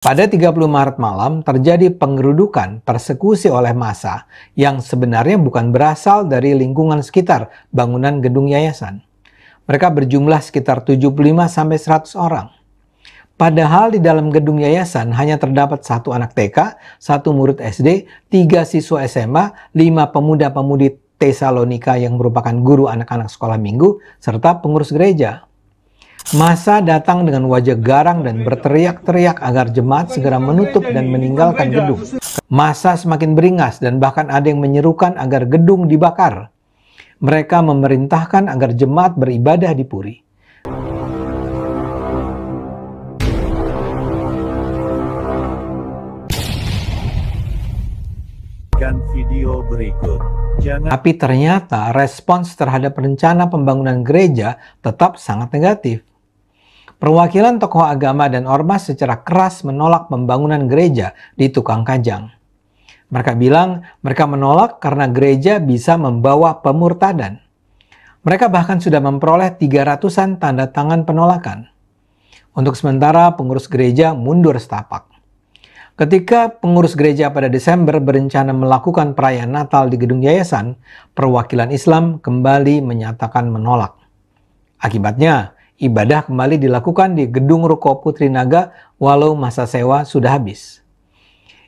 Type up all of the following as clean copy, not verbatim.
Pada 30 Maret malam terjadi penggerudukan persekusi oleh massa yang sebenarnya bukan berasal dari lingkungan sekitar bangunan gedung yayasan. Mereka berjumlah sekitar 75-100 orang. Padahal di dalam gedung yayasan hanya terdapat satu anak TK, satu murid SD, 3 siswa SMA, 5 pemuda-pemudi Tesalonika yang merupakan guru anak-anak sekolah minggu, serta pengurus gereja. Massa datang dengan wajah garang dan berteriak-teriak agar jemaat segera menutup dan meninggalkan gedung. Massa semakin beringas dan bahkan ada yang menyerukan agar gedung dibakar. Mereka memerintahkan agar jemaat beribadah di puri. Video berikut. Tapi ternyata respons terhadap rencana pembangunan gereja tetap sangat negatif. Perwakilan tokoh agama dan ormas secara keras menolak pembangunan gereja di Tukang Kajang. Mereka bilang mereka menolak karena gereja bisa membawa pemurtadan. Mereka bahkan sudah memperoleh 300-an tanda tangan penolakan. Untuk sementara pengurus gereja mundur setapak. Ketika pengurus gereja pada Desember berencana melakukan perayaan Natal di gedung yayasan, perwakilan Islam kembali menyatakan menolak. Akibatnya, ibadah kembali dilakukan di gedung Ruko Putri Naga walau masa sewa sudah habis.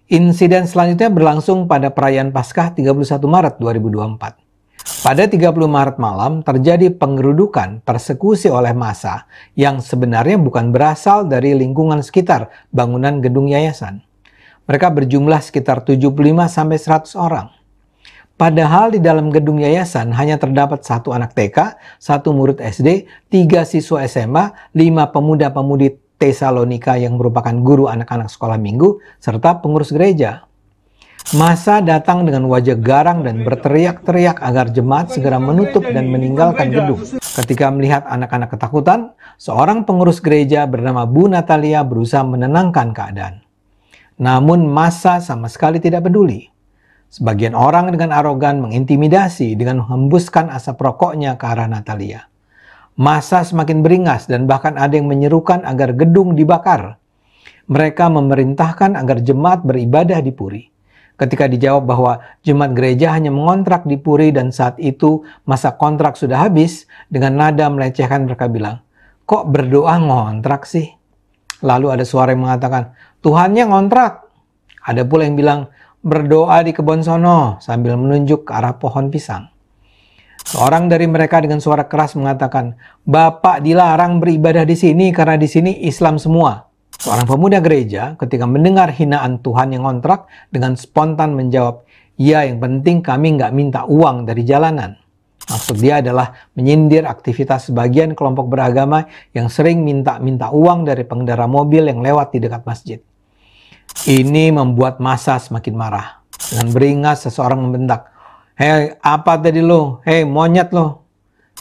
Insiden selanjutnya berlangsung pada perayaan Paskah 31 Maret 2024. Pada 30 Maret malam terjadi penggerudukan persekusi oleh massa yang sebenarnya bukan berasal dari lingkungan sekitar bangunan gedung yayasan. Mereka berjumlah sekitar 75-100 orang. Padahal di dalam gedung yayasan hanya terdapat satu anak TK, satu murid SD, 3 siswa SMA, 5 pemuda-pemudi Tesalonika yang merupakan guru anak-anak sekolah minggu, serta pengurus gereja. Massa datang dengan wajah garang dan berteriak-teriak agar jemaat segera menutup dan meninggalkan gedung. Ketika melihat anak-anak ketakutan, seorang pengurus gereja bernama Bu Natalia berusaha menenangkan keadaan. Namun massa sama sekali tidak peduli. Sebagian orang dengan arogan mengintimidasi dengan menghembuskan asap rokoknya ke arah Natalia. Massa semakin beringas dan bahkan ada yang menyerukan agar gedung dibakar. Mereka memerintahkan agar jemaat beribadah di puri. Ketika dijawab bahwa jemaat gereja hanya mengontrak di puri dan saat itu masa kontrak sudah habis, dengan nada melecehkan mereka bilang, "Kok berdoa ngontrak sih?" Lalu ada suara yang mengatakan, "Tuhannya ngontrak." Ada pula yang bilang, "Berdoa di kebun sono," sambil menunjuk ke arah pohon pisang. Seorang dari mereka dengan suara keras mengatakan, "Bapak dilarang beribadah di sini karena di sini Islam semua." Seorang pemuda gereja ketika mendengar hinaan Tuhan yang ngontrak dengan spontan menjawab, "Ya, yang penting kami nggak minta uang dari jalanan." Maksud dia adalah menyindir aktivitas sebagian kelompok beragama yang sering minta uang dari pengendara mobil yang lewat di dekat masjid. Ini membuat massa semakin marah. Dengan beringas seseorang membentak, "Hei, apa tadi lo? Hei, monyet lo!"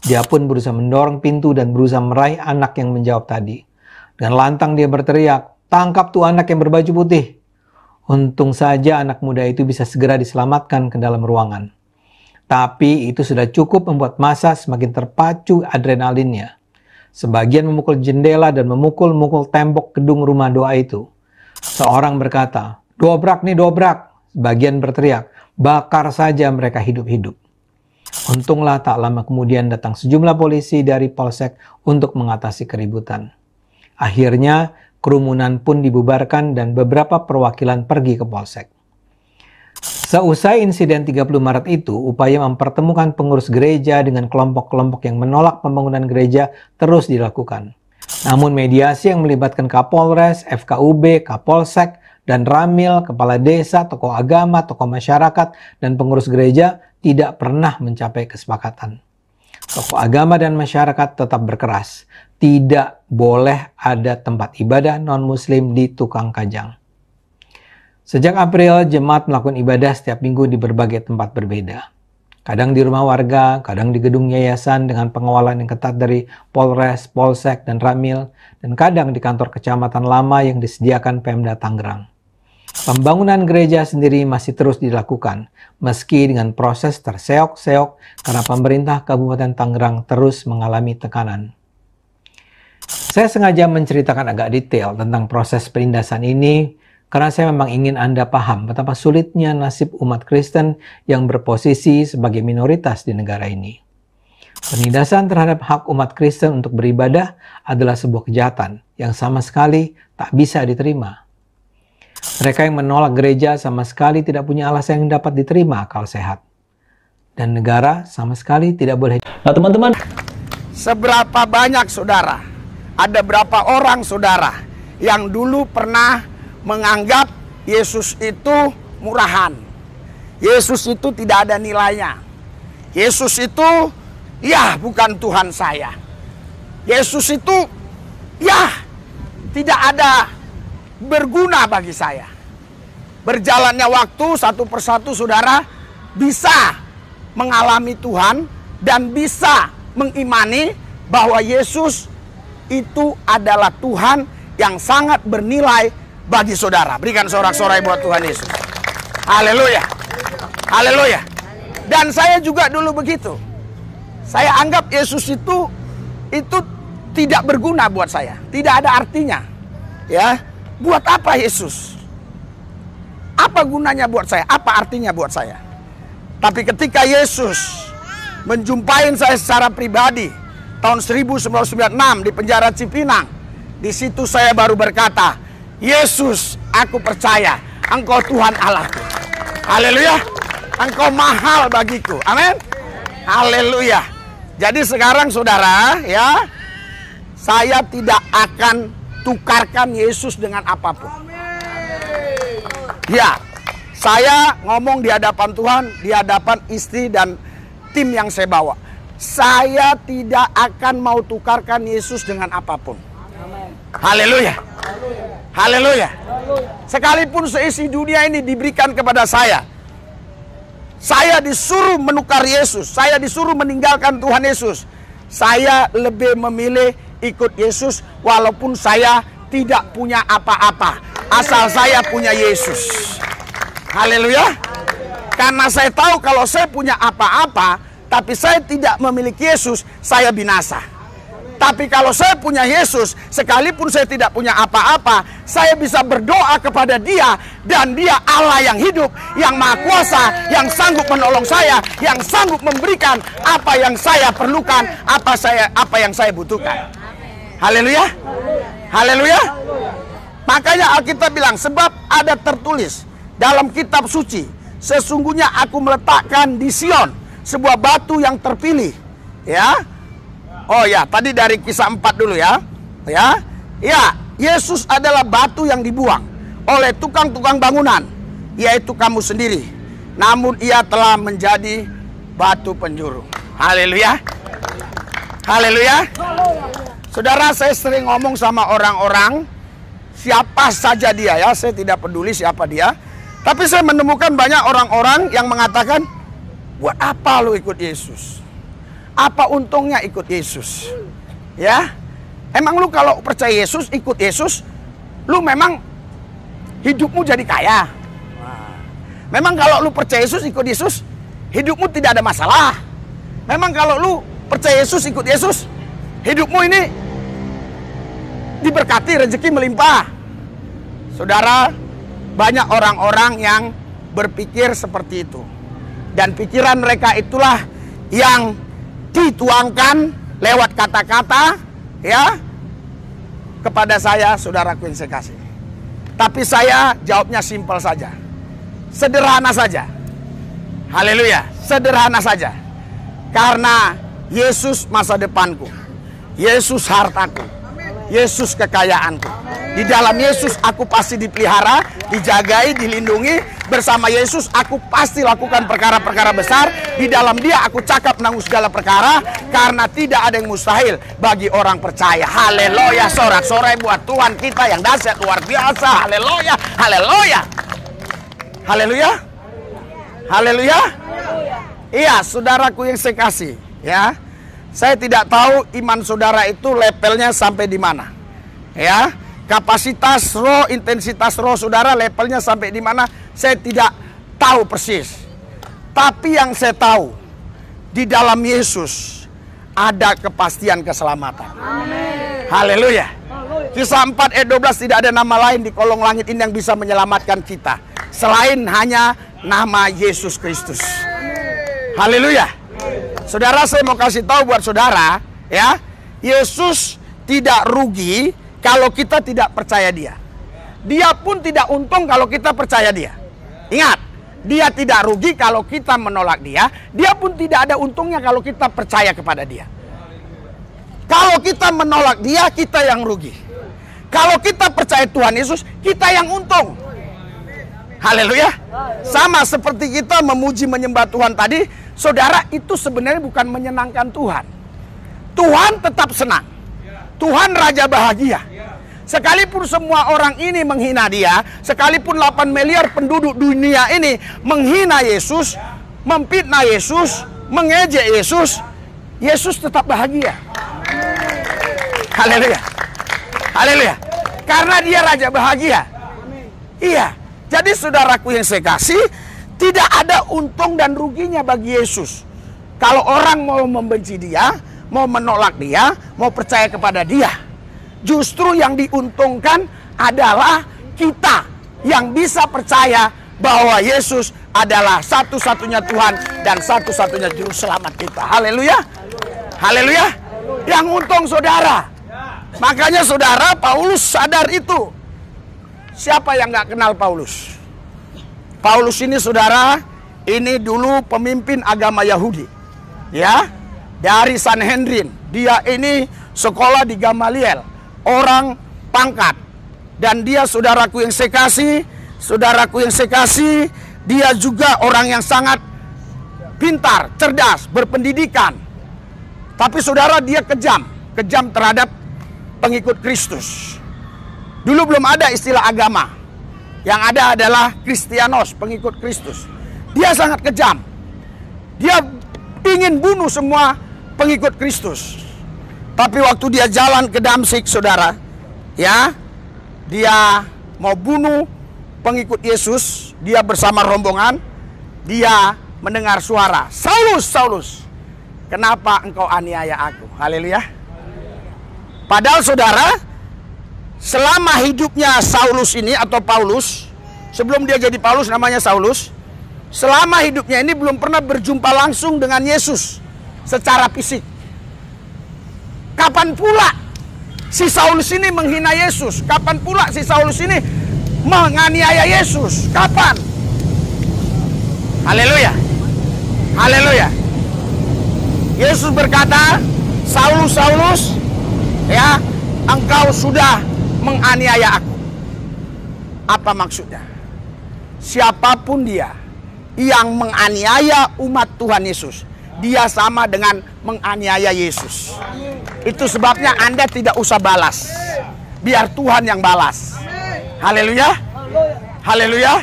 Dia pun berusaha mendorong pintu dan berusaha meraih anak yang menjawab tadi. Dengan lantang dia berteriak, "Tangkap tuh anak yang berbaju putih!" Untung saja anak muda itu bisa segera diselamatkan ke dalam ruangan. Tapi itu sudah cukup membuat massa semakin terpacu adrenalinnya. Sebagian memukul jendela dan memukul-mukul tembok gedung rumah doa itu. Seorang berkata, "Dobrak nih, dobrak!" Sebagian berteriak, "Bakar saja mereka hidup-hidup." Untunglah tak lama kemudian datang sejumlah polisi dari Polsek untuk mengatasi keributan. Akhirnya, kerumunan pun dibubarkan dan beberapa perwakilan pergi ke Polsek. Seusai insiden 30 Maret itu, upaya mempertemukan pengurus gereja dengan kelompok-kelompok yang menolak pembangunan gereja terus dilakukan. Namun mediasi yang melibatkan Kapolres, FKUB, Kapolsek, dan Ramil, kepala desa, tokoh agama, tokoh masyarakat, dan pengurus gereja tidak pernah mencapai kesepakatan. Tokoh agama dan masyarakat tetap berkeras. Tidak boleh ada tempat ibadah non-muslim di Tukang Kajang. Sejak April, jemaat melakukan ibadah setiap minggu di berbagai tempat berbeda. Kadang di rumah warga, kadang di gedung yayasan dengan pengawalan yang ketat dari Polres, Polsek, dan Ramil, dan kadang di kantor kecamatan lama yang disediakan Pemda Tangerang. Pembangunan gereja sendiri masih terus dilakukan, meski dengan proses terseok-seok karena pemerintah Kabupaten Tangerang terus mengalami tekanan. Saya sengaja menceritakan agak detail tentang proses penindasan ini karena saya memang ingin Anda paham betapa sulitnya nasib umat Kristen yang berposisi sebagai minoritas di negara ini. Penindasan terhadap hak umat Kristen untuk beribadah adalah sebuah kejahatan yang sama sekali tak bisa diterima. Mereka yang menolak gereja sama sekali tidak punya alasan yang dapat diterima akal sehat. Dan negara sama sekali tidak boleh. Nah teman-teman, seberapa banyak saudara, ada berapa orang saudara yang dulu pernah menganggap Yesus itu murahan, Yesus itu tidak ada nilainya, Yesus itu ya bukan Tuhan saya, Yesus itu ya tidak ada berguna bagi saya. Berjalannya waktu satu persatu saudara bisa mengalami Tuhan dan bisa mengimani bahwa Yesus itu adalah Tuhan yang sangat bernilai bagi saudara. Berikan sorak-sorai buat Tuhan Yesus. Haleluya. Haleluya. Dan saya juga dulu begitu. Saya anggap Yesus itu tidak berguna buat saya. Tidak ada artinya. Ya. Buat apa Yesus? Apa gunanya buat saya? Apa artinya buat saya? Tapi ketika Yesus menjumpai saya secara pribadi tahun 1996 di penjara Cipinang, di situ saya baru berkata, Yesus, aku percaya Engkau Tuhan Allahku. Haleluya. Engkau mahal bagiku. Amin. Haleluya. Jadi sekarang saudara, ya, saya tidak akan tukarkan Yesus dengan apapun. Ya, saya ngomong di hadapan Tuhan, di hadapan istri dan tim yang saya bawa. Saya tidak akan mau tukarkan Yesus dengan apapun. Haleluya. Haleluya. Sekalipun seisi dunia ini diberikan kepada saya disuruh menukar Yesus, saya disuruh meninggalkan Tuhan Yesus, saya lebih memilih ikut Yesus walaupun saya tidak punya apa-apa, asal saya punya Yesus. Haleluya. Karena saya tahu kalau saya punya apa-apa tapi saya tidak memiliki Yesus, saya binasa. Tapi kalau saya punya Yesus, sekalipun saya tidak punya apa-apa, saya bisa berdoa kepada Dia, dan Dia Allah yang hidup, yang maha kuasa, yang sanggup menolong saya, yang sanggup memberikan apa yang saya perlukan, apa yang saya butuhkan. Haleluya. Haleluya. Makanya Alkitab bilang, sebab ada tertulis dalam kitab suci, sesungguhnya aku meletakkan di Sion sebuah batu yang terpilih. Ya. Oh ya, tadi dari Kisah 4 dulu ya. Ya, Yesus adalah batu yang dibuang oleh tukang-tukang bangunan, yaitu kamu sendiri. Namun ia telah menjadi batu penjuru. Haleluya. Haleluya. Saudara, saya sering ngomong sama orang-orang, siapa saja dia ya, saya tidak peduli siapa dia. Tapi saya menemukan banyak orang-orang yang mengatakan, buat apa lu ikut Yesus? Apa untungnya ikut Yesus? Ya, emang lu kalau percaya Yesus, ikut Yesus, lu memang hidupmu jadi kaya. Memang kalau lu percaya Yesus, ikut Yesus, hidupmu tidak ada masalah. Memang kalau lu percaya Yesus, ikut Yesus, hidupmu ini diberkati, rezeki melimpah. Saudara, banyak orang-orang yang berpikir seperti itu. Dan pikiran mereka itulah yang dituangkan lewat kata-kata ya kepada saya, saudaraku yang saya kasih. Tapi saya jawabnya simpel saja, sederhana saja. Haleluya, sederhana saja. Karena Yesus masa depanku, Yesus hartaku, Yesus kekayaanku. Di dalam Yesus aku pasti dipelihara, dijagai, dilindungi. Bersama Yesus aku pasti lakukan perkara-perkara besar. Di dalam Dia aku cakap menanggung segala perkara, karena tidak ada yang mustahil bagi orang percaya. Haleluya. Sorak-sorai buat Tuhan kita yang dahsyat luar biasa. Haleluya. Haleluya. Haleluya. Haleluya. Iya, saudaraku yang saya kasih, ya. Saya tidak tahu iman saudara itu levelnya sampai di mana. Ya. Kapasitas roh, intensitas roh saudara levelnya sampai di mana, saya tidak tahu persis. Tapi yang saya tahu, di dalam Yesus ada kepastian keselamatan. Amin. Haleluya. Kisah 4 ayat 12, tidak ada nama lain di kolong langit ini yang bisa menyelamatkan kita selain hanya nama Yesus Kristus. Haleluya. Saudara, saya mau kasih tahu buat saudara, ya, Yesus tidak rugi kalau kita tidak percaya Dia. Dia pun tidak untung kalau kita percaya Dia. Ingat, Dia tidak rugi kalau kita menolak Dia. Dia pun tidak ada untungnya kalau kita percaya kepada Dia. Kalau kita menolak Dia, kita yang rugi. Kalau kita percaya Tuhan Yesus, kita yang untung. Haleluya. Sama seperti kita memuji menyembah Tuhan tadi, saudara, itu sebenarnya bukan menyenangkan Tuhan. Tuhan tetap senang. Tuhan Raja bahagia. Sekalipun semua orang ini menghina Dia, sekalipun 8 miliar penduduk dunia ini menghina Yesus, memfitnah Yesus, mengejek Yesus, Yesus tetap bahagia. Haleluya. Haleluya. Karena Dia Raja bahagia. Iya. Jadi saudaraku yang saya kasih, tidak ada untung dan ruginya bagi Yesus. Kalau orang mau membenci Dia, mau menolak Dia, mau percaya kepada Dia, justru yang diuntungkan adalah kita yang bisa percaya bahwa Yesus adalah satu-satunya Tuhan dan satu-satunya juru selamat kita. Haleluya. Haleluya. Yang untung saudara. Makanya saudara, Paulus sadar itu. Siapa yang nggak kenal Paulus? Paulus ini saudara, ini dulu pemimpin agama Yahudi. Ya, dari Sanhedrin. Dia ini sekolah di Gamaliel, orang pangkat. Dan dia saudaraku yang saya kasih, dia juga orang yang sangat pintar, cerdas, berpendidikan. Tapi saudara, dia kejam terhadap pengikut Kristus. Dulu belum ada istilah agama. Yang ada adalah Kristianos, pengikut Kristus. Dia sangat kejam. Dia ingin bunuh semua pengikut Kristus. Tapi waktu dia jalan ke Damsyik, saudara, ya, dia mau bunuh pengikut Yesus, dia bersama rombongan, dia mendengar suara, "Saulus, Saulus, kenapa engkau aniaya aku?" Haleluya. Padahal saudara, selama hidupnya Saulus ini atau Paulus, sebelum dia jadi Paulus namanya Saulus, selama hidupnya ini belum pernah berjumpa langsung dengan Yesus secara fisik. Kapan pula si Saulus ini menghina Yesus? Kapan pula si Saulus ini menganiaya Yesus? Kapan? Haleluya. Haleluya. Yesus berkata, "Saulus, Saulus, ya, engkau sudah menganiaya aku." Apa maksudnya? Siapapun dia yang menganiaya umat Tuhan Yesus, dia sama dengan menganiaya Yesus. Itu sebabnya Anda tidak usah balas. Biar Tuhan yang balas. Haleluya. Haleluya.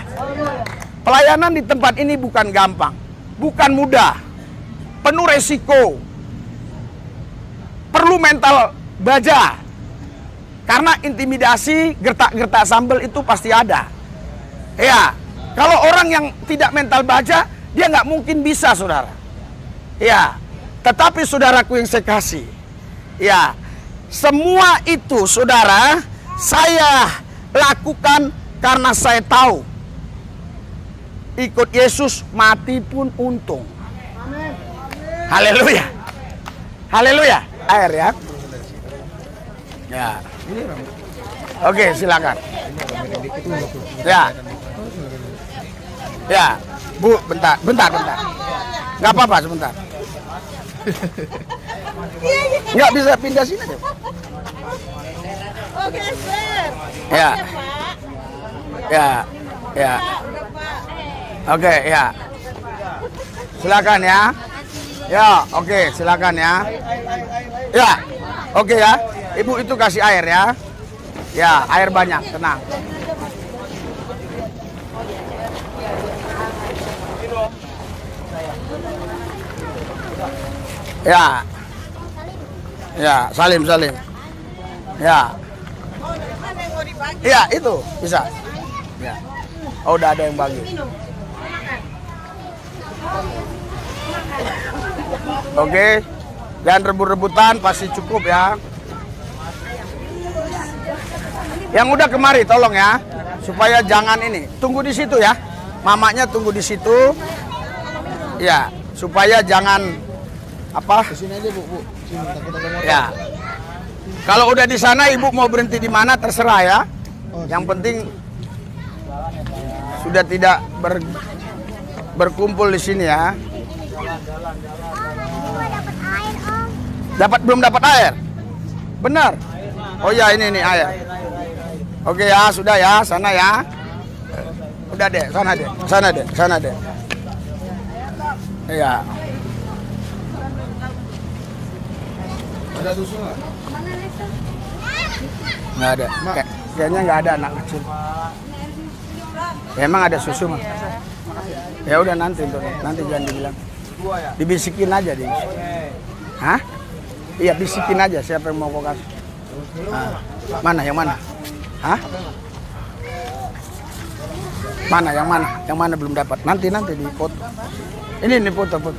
Pelayanan di tempat ini bukan gampang, bukan mudah, penuh resiko, perlu mental baja. Karena intimidasi, gertak-gertak sambal itu pasti ada. Ya, kalau orang yang tidak mental baja, dia nggak mungkin bisa, saudara. Ya, tetapi saudaraku yang saya kasih, ya, semua itu, saudara, saya lakukan karena saya tahu ikut Yesus mati pun untung. Haleluya. Haleluya. Air ya. Ya. Oke, silakan. Ya. Ya, Bu, bentar. Nggak apa-apa, sebentar. Nggak bisa pindah sini deh. Oke, Sir. Ya. Ya. Ya. Oke, ya. Silakan ya. Ya, oke, silakan ya. Ya. Oke ya. Ibu itu kasih air ya. Ya, air banyak, tenang. Ya. Ya, salim. Ya. Ya, itu bisa. Ya. Oh, udah ada yang bagi. Oke. Jangan rebut-rebutan, pasti cukup ya. Yang udah kemari tolong ya, supaya jangan ini. Tunggu di situ ya, mamanya tunggu di situ. Ya, supaya jangan apa? Sini aja bu. Sini takut ada motor. Ya. Kalau udah di sana ibu mau berhenti di mana terserah ya. Yang penting sudah tidak berkumpul di sini ya. Belum dapat air? Benar. Oh ya ini nih air. Oke ya, sudah ya, sana ya. Udah deh, sana deh. Iya. Ada susu nggak? Nggak ada. Kayaknya nggak ada anak kecil. Ya, emang ada susu mah. Ya udah nanti jangan dibilang. Dibisikin aja dia. Hah? Iya bisikin aja siapa yang mau kau kasih. Mana yang mana? Hah? Mana yang mana? Yang mana belum dapat? Nanti di foto. Ini foto.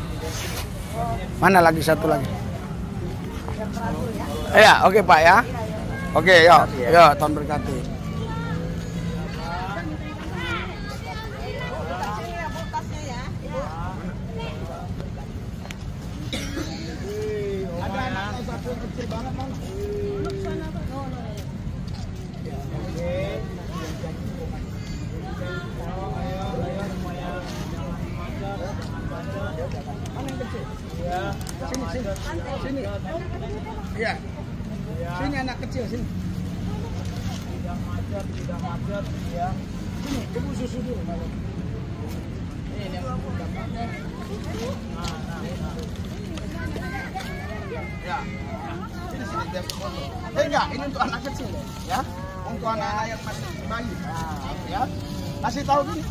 Mana lagi satu lagi? Ya, oke Pak ya. Oke, yo, Tuhan berkati. Ada anak satu kecil banget, Bang. Sini. Iya. Sini anak kecil sini. Tidak macet ya. Sini, ibu susu dulu. Ini yang ya. Sini biar foto. Enggak, ini untuk anak kecil ya. Untuk anak-anak yang masih bayi. Ya. Kasih tahu gini.